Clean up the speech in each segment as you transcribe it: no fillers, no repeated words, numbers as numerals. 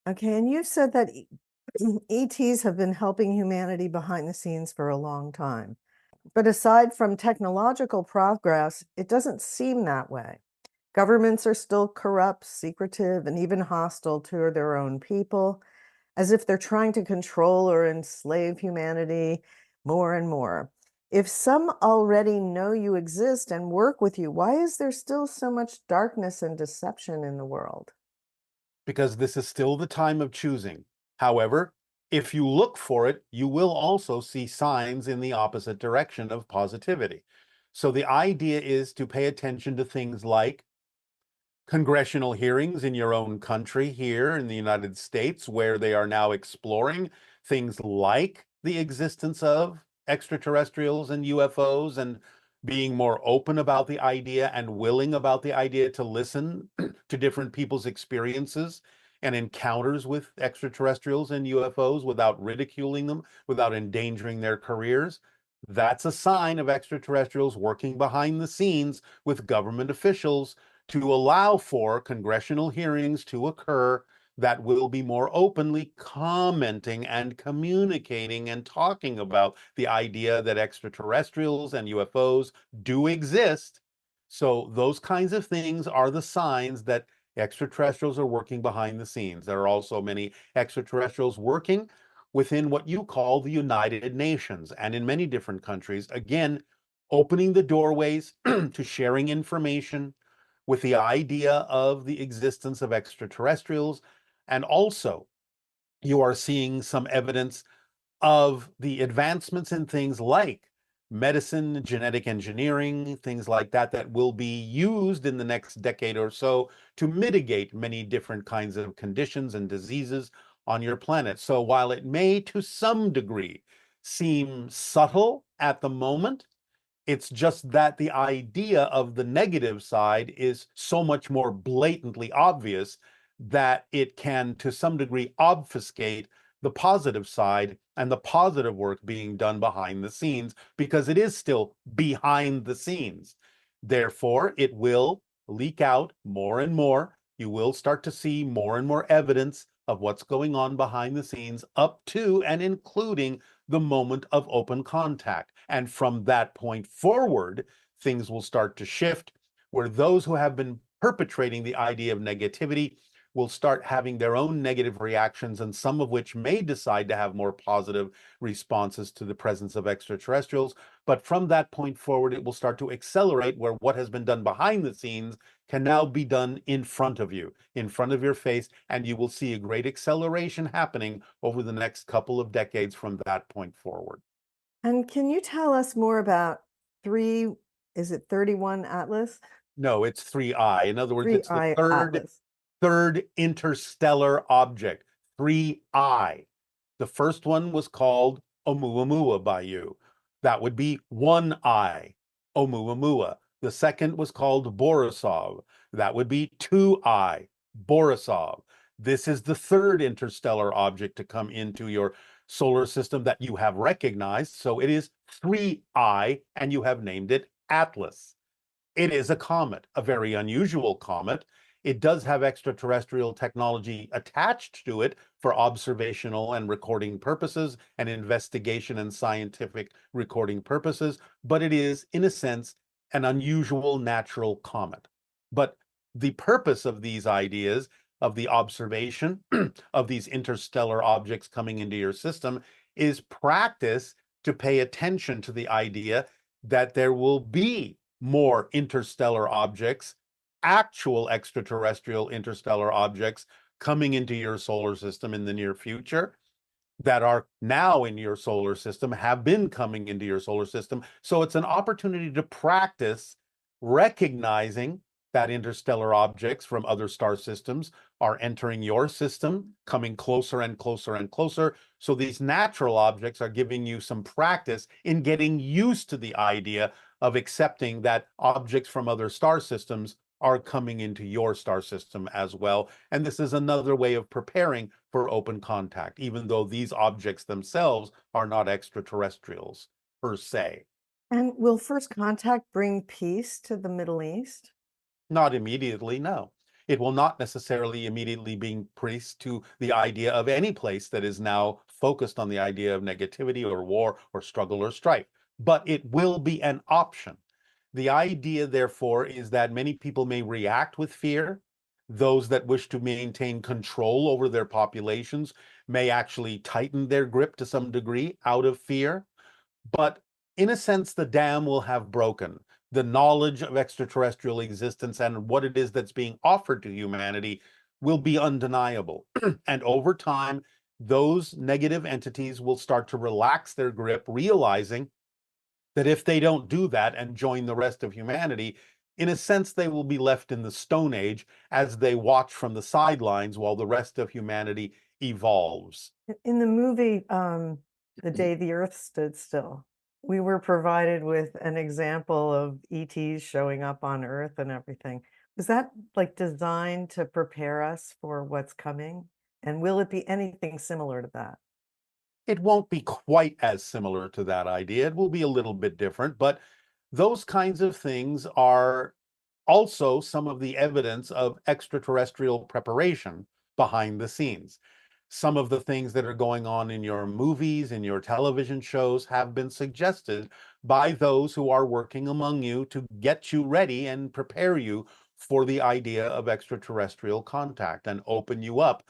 Okay, and you've said that ETs have been helping humanity behind the scenes for a long time. But aside from technological progress, it doesn't seem that way. Governments are still corrupt, secretive, and even hostile to their own people, as if they're trying to control or enslave humanity more and more. If some already know you exist and work with you, why is there still so much darkness and deception in the world? Because this is still the time of choosing. However, if you look for it, you will also see signs in the opposite direction of positivity. So the idea is to pay attention to things like congressional hearings in your own country here in the United States, where they are now exploring things like the existence of extraterrestrials and UFOs and being more open about the idea and willing about the idea to listen to different people's experiences and encounters with extraterrestrials and UFOs without ridiculing them, without endangering their careers. That's a sign of extraterrestrials working behind the scenes with government officials to allow for congressional hearings to occur that will be more openly commenting and communicating and talking about the idea that extraterrestrials and UFOs do exist. So, those kinds of things are the signs that extraterrestrials are working behind the scenes. There are also many extraterrestrials working within what you call the United Nations and in many different countries, again, opening the doorways to sharing information with the idea of the existence of extraterrestrials. And also, you are seeing some evidence of the advancements in things like medicine, genetic engineering, things like that, that will be used in the next decade or so to mitigate many different kinds of conditions and diseases on your planet. So while it may, to some degree, seem subtle at the moment, it's just that the idea of the negative side is so much more blatantly obvious that it can, to some degree, obfuscate the positive side and the positive work being done behind the scenes because it is still behind the scenes. Therefore, it will leak out more and more. You will start to see more and more evidence of what's going on behind the scenes, up to and including the moment of open contact. And from that point forward, things will start to shift where those who have been perpetrating the idea of negativity will start having their own negative reactions, and some of which may decide to have more positive responses to the presence of extraterrestrials. But from that point forward, it will start to accelerate where what has been done behind the scenes can now be done in front of you, in front of your face, and you will see a great acceleration happening over the next couple of decades from that point forward. And can you tell us more about three, is it 31 Atlas? No, it's 3I. In other words, it's the 3I Atlas. third interstellar object, 3I. The first one was called Oumuamua by you. That would be 1I, Oumuamua. The second was called Borisov. That would be 2I, Borisov. This is the third interstellar object to come into your solar system that you have recognized. So it is 3I, and you have named it Atlas. It is a comet, a very unusual comet. It does have extraterrestrial technology attached to it for observational and recording purposes and investigation and scientific recording purposes, but it is, in a sense, an unusual natural comet. But the purpose of these ideas, of the observation of these interstellar objects coming into your system, is practice to pay attention to the idea that there will be more interstellar objects, actual extraterrestrial interstellar objects coming into your solar system in the near future that are now in your solar system, have been coming into your solar system. So it's an opportunity to practice recognizing that interstellar objects from other star systems are entering your system, coming closer and closer and closer. So these natural objects are giving you some practice in getting used to the idea of accepting that objects from other star systems are coming into your star system as well. And this is another way of preparing for open contact, even though these objects themselves are not extraterrestrials per se. And will first contact bring peace to the Middle East? Not immediately, no. It will not necessarily immediately be priest to the idea of any place that is now focused on the idea of negativity or war or struggle or strife, but it will be an option. The idea, therefore, is that many people may react with fear. Those that wish to maintain control over their populations may actually tighten their grip to some degree out of fear. But in a sense, the dam will have broken. The knowledge of extraterrestrial existence and what it is that's being offered to humanity will be undeniable. And over time, those negative entities will start to relax their grip, realizing that if they don't do that and join the rest of humanity, in a sense, they will be left in the Stone Age as they watch from the sidelines while the rest of humanity evolves. In the movie, The Day the Earth Stood Still, we were provided with an example of ETs showing up on Earth and everything. Was that like designed to prepare us for what's coming? And will it be anything similar to that? It won't be quite as similar to that idea. It will be a little bit different, but those kinds of things are also some of the evidence of extraterrestrial preparation behind the scenes. Some of the things that are going on in your movies, in your television shows, have been suggested by those who are working among you to get you ready and prepare you for the idea of extraterrestrial contact and open you up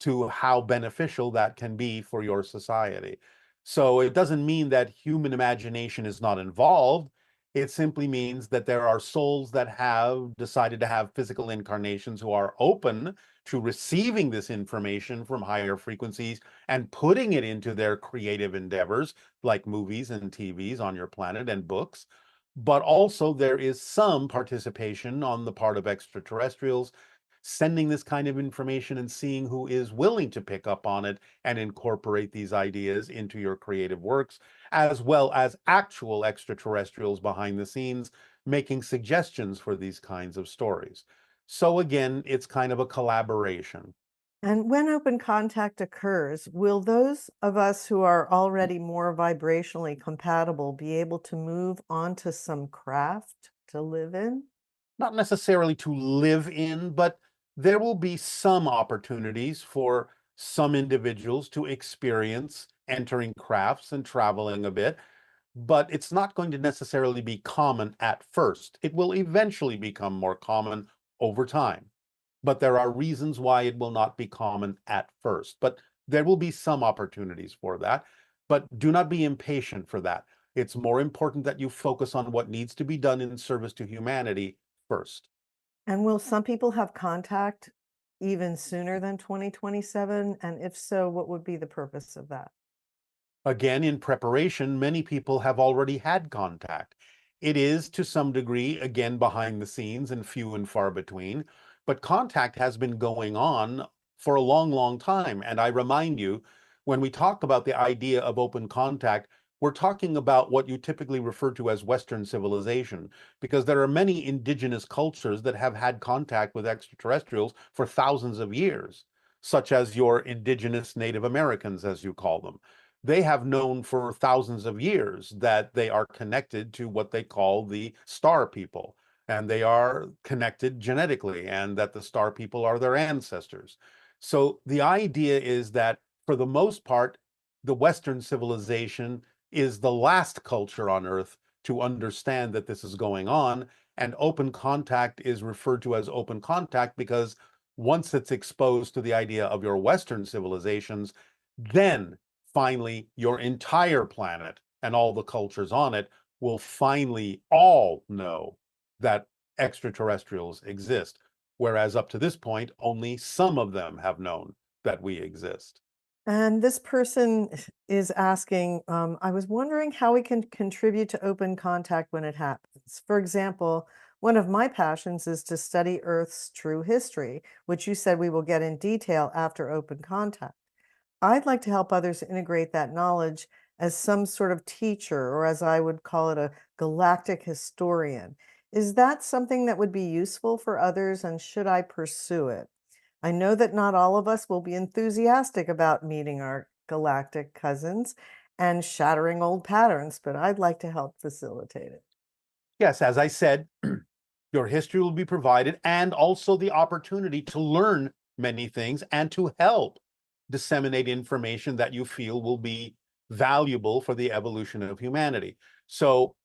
to how beneficial that can be for your society. So it doesn't mean that human imagination is not involved. It simply means that there are souls that have decided to have physical incarnations who are open to receiving this information from higher frequencies and putting it into their creative endeavors, like movies and TVs on your planet and books. But also, there is some participation on the part of extraterrestrials sending this kind of information and seeing who is willing to pick up on it and incorporate these ideas into your creative works, as well as actual extraterrestrials behind the scenes making suggestions for these kinds of stories. So again, it's kind of a collaboration. And when open contact occurs, will those of us who are already more vibrationally compatible be able to move onto some craft to live in? Not necessarily to live in, but there will be some opportunities for some individuals to experience entering crafts and traveling a bit, but it's not going to necessarily be common at first. It will eventually become more common over time, but there are reasons why it will not be common at first. But there will be some opportunities for that, but do not be impatient for that. It's more important that you focus on what needs to be done in service to humanity first. And will some people have contact even sooner than 2027? And if so, what would be the purpose of that? Again, in preparation, many people have already had contact. It is to some degree, again, behind the scenes and few and far between, but contact has been going on for a long, long time. And I remind you, when we talk about the idea of open contact, we're talking about what you typically refer to as Western civilization, because there are many indigenous cultures that have had contact with extraterrestrials for thousands of years, such as your indigenous Native Americans, as you call them. They have known for thousands of years that they are connected to what they call the star people, and they are connected genetically, and that the star people are their ancestors. So the idea is that for the most part, the Western civilization is the last culture on Earth to understand that this is going on, and open contact is referred to as open contact because once it's exposed to the idea of your Western civilizations, then finally your entire planet and all the cultures on it will finally all know that extraterrestrials exist. Whereas up to this point, only some of them have known that we exist. And this person is asking, I was wondering how we can contribute to open contact when it happens. For example, one of my passions is to study Earth's true history, which you said we will get in detail after open contact. I'd like to help others integrate that knowledge as some sort of teacher, or as I would call it, a galactic historian. Is that something that would be useful for others, and should I pursue it? I know that not all of us will be enthusiastic about meeting our galactic cousins and shattering old patterns, but I'd like to help facilitate it. Yes, as I said, Your history will be provided, and also the opportunity to learn many things and to help disseminate information that you feel will be valuable for the evolution of humanity. So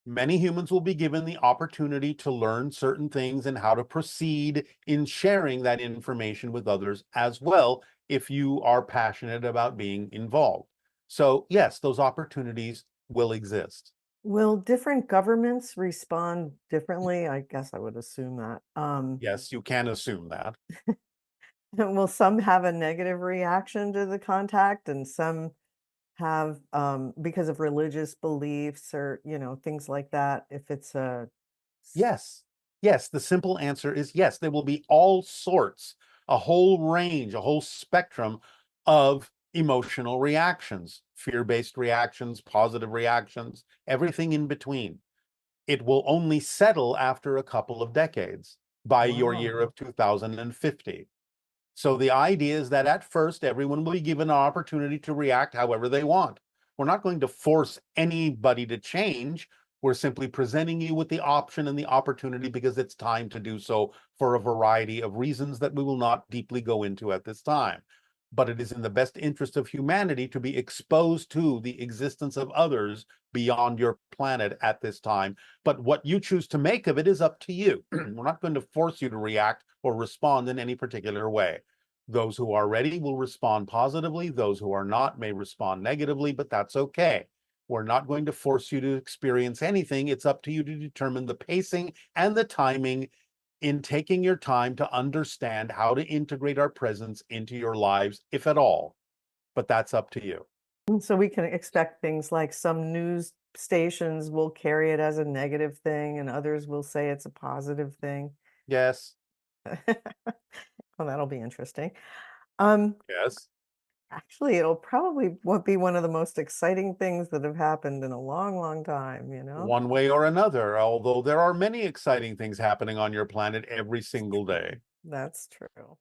many humans will be given the opportunity to learn certain things and how to proceed in sharing that information with others as well, if you are passionate about being involved. So, yes, those opportunities will exist. Will different governments respond differently? I guess I would assume that. Yes, you can assume that. Will some have a negative reaction to the contact and some have, because of religious beliefs or, things like that, if it's a s Yes. Yes, the simple answer is yes. There will be all sorts, a whole range, a whole spectrum of emotional reactions, fear-based reactions, positive reactions, everything in between. It will only settle after a couple of decades by your Wow. year of 2050. So the idea is that at first, everyone will be given an opportunity to react however they want. We're not going to force anybody to change. We're simply presenting you with the option and the opportunity because it's time to do so for a variety of reasons that we will not deeply go into at this time. But it is in the best interest of humanity to be exposed to the existence of others beyond your planet at this time. But what you choose to make of it is up to you. We're not going to force you to react or respond in any particular way. Those who are ready will respond positively. Those who are not may respond negatively, but that's okay. We're not going to force you to experience anything. It's up to you to determine the pacing and the timing in taking your time to understand how to integrate our presence into your lives, if at all. But that's up to you. And so we can expect things like some news stations will carry it as a negative thing and others will say it's a positive thing. Yes. Well, that'll be interesting. Um, Yes. Actually, it'll probably be one of the most exciting things that have happened in a long, long time, you know? One way or another, although there are many exciting things happening on your planet every single day. That's true.